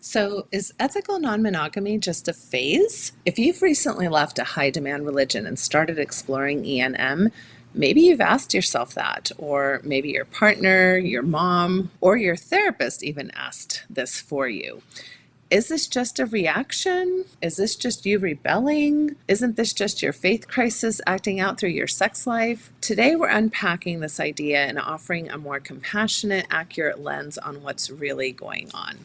So, is ethical non-monogamy just a phase? If you've recently left a high-demand religion and started exploring E&M, maybe you've asked yourself that, or maybe your partner, your mom, or your therapist even asked this for you. Is this just a reaction? Is this just you rebelling? Isn't this just your faith crisis acting out through your sex life? Today, we're unpacking this idea and offering a more compassionate, accurate lens on what's really going on.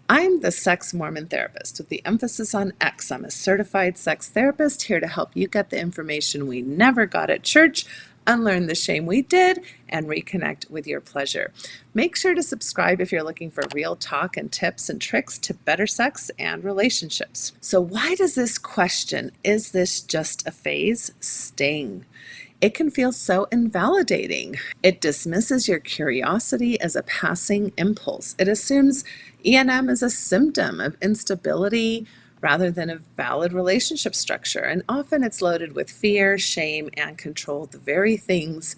I'm the sex Mormon therapist with the emphasis on X. I'm a certified sex therapist here to help you get the information we never got at church, unlearn the shame we did, and reconnect with your pleasure. Make sure to subscribe if you're looking for real talk and tips and tricks to better sex and relationships. So why does this question, is this just a phase, sting? It can feel so invalidating. It dismisses your curiosity as a passing impulse. It assumes E&M is a symptom of instability rather than a valid relationship structure. And often it's loaded with fear, shame, and control, the very things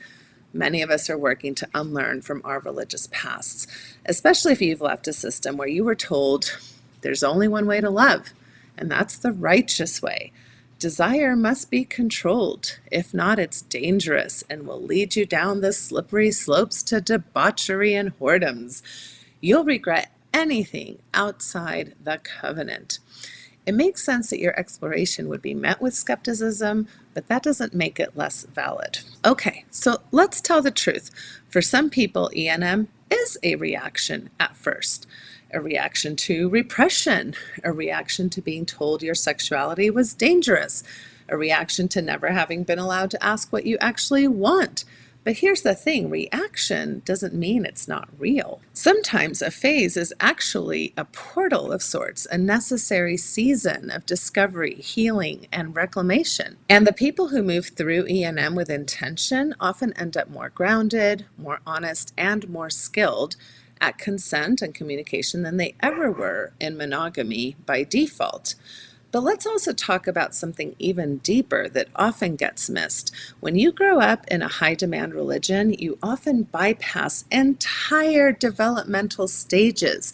many of us are working to unlearn from our religious pasts, especially if you've left a system where you were told there's only one way to love, and that's the righteous way. Desire must be controlled. If not, it's dangerous and will lead you down the slippery slopes to debauchery and whoredoms. You'll regret anything outside the covenant. It makes sense that your exploration would be met with skepticism, but that doesn't make it less valid. Okay, so let's tell the truth. For some people, E&M is a reaction at first. A reaction to repression, a reaction to being told your sexuality was dangerous, a reaction to never having been allowed to ask what you actually want. But here's the thing, reaction doesn't mean it's not real. Sometimes a phase is actually a portal of sorts, a necessary season of discovery, healing, and reclamation. And the people who move through E&M with intention often end up more grounded, more honest, and more skilled at consent and communication than they ever were in monogamy by default. But let's also talk about something even deeper that often gets missed. When you grow up in a high-demand religion, you often bypass entire developmental stages.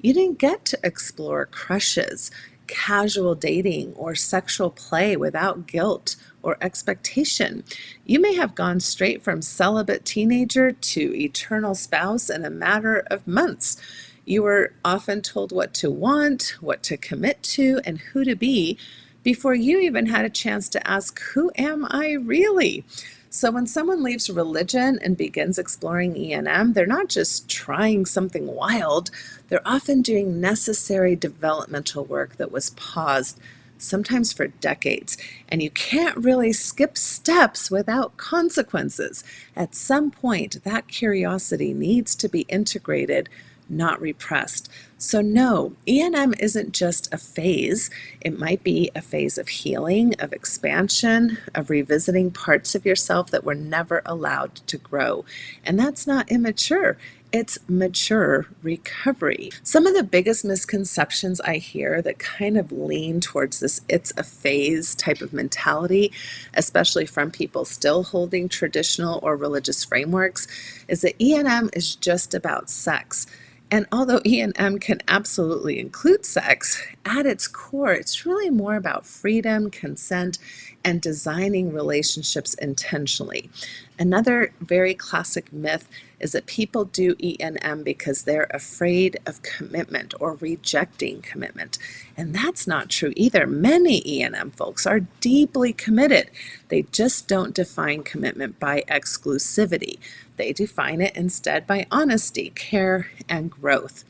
You didn't get to explore crushes, casual dating, or sexual play without guilt or expectation. You may have gone straight from celibate teenager to eternal spouse in a matter of months. You were often told what to want, what to commit to, and who to be before you even had a chance to ask, who am I really? So when someone leaves religion and begins exploring E&M, they're not just trying something wild, they're often doing necessary developmental work that was paused, sometimes for decades. And you can't really skip steps without consequences. At some point, that curiosity needs to be integrated, not repressed. So no, E&M isn't just a phase. It might be a phase of healing, of expansion, of revisiting parts of yourself that were never allowed to grow. And that's not immature. It's mature recovery. Some of the biggest misconceptions I hear that kind of lean towards this it's a phase type of mentality, especially from people still holding traditional or religious frameworks, is that E&M is just about sex. And although E&M can absolutely include sex, at its core, it's really more about freedom, consent, and designing relationships intentionally. Another very classic myth is that people do E&M because they're afraid of commitment or rejecting commitment. And that's not true either. Many E&M folks are deeply committed. They just don't define commitment by exclusivity. They define it instead by honesty, care, and growth.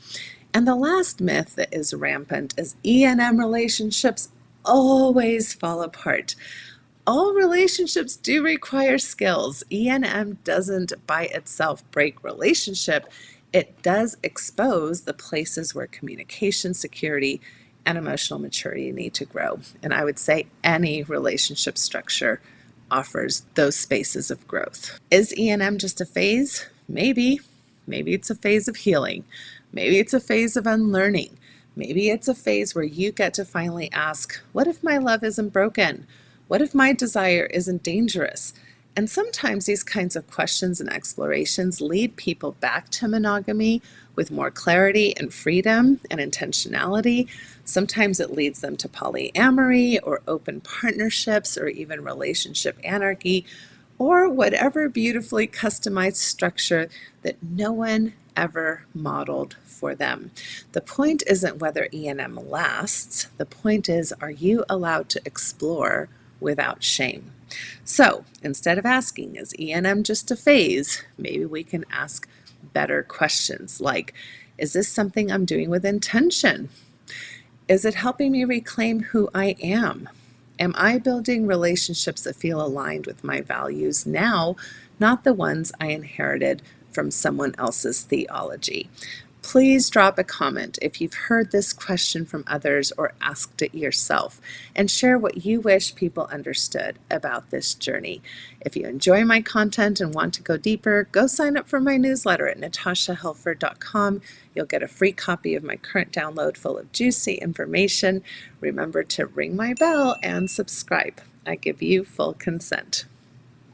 And the last myth that is rampant is E&M relationships always fall apart. All relationships do require skills. E&M doesn't by itself break relationship. It does expose the places where communication, security, and emotional maturity need to grow. And I would say any relationship structure offers those spaces of growth. Is E&M just a phase? Maybe. Maybe it's a phase of healing. Maybe it's a phase of unlearning. Maybe it's a phase where you get to finally ask, what if my love isn't broken? What if my desire isn't dangerous? And sometimes these kinds of questions and explorations lead people back to monogamy with more clarity and freedom and intentionality. Sometimes it leads them to polyamory or open partnerships or even relationship anarchy or whatever beautifully customized structure that no one ever modeled for them. The point isn't whether E&M lasts. The point is, are you allowed to explore without shame? So instead of asking, is E&M just a phase? Maybe we can ask better questions like, is this something I'm doing with intention? Is it helping me reclaim who I am? Am I building relationships that feel aligned with my values now, not the ones I inherited from someone else's theology? Please drop a comment if you've heard this question from others or asked it yourself, and share what you wish people understood about this journey. If you enjoy my content and want to go deeper, go sign up for my newsletter at natashahelfer.com. You'll get a free copy of my current download full of juicy information. Remember to ring my bell and subscribe. I give you full consent.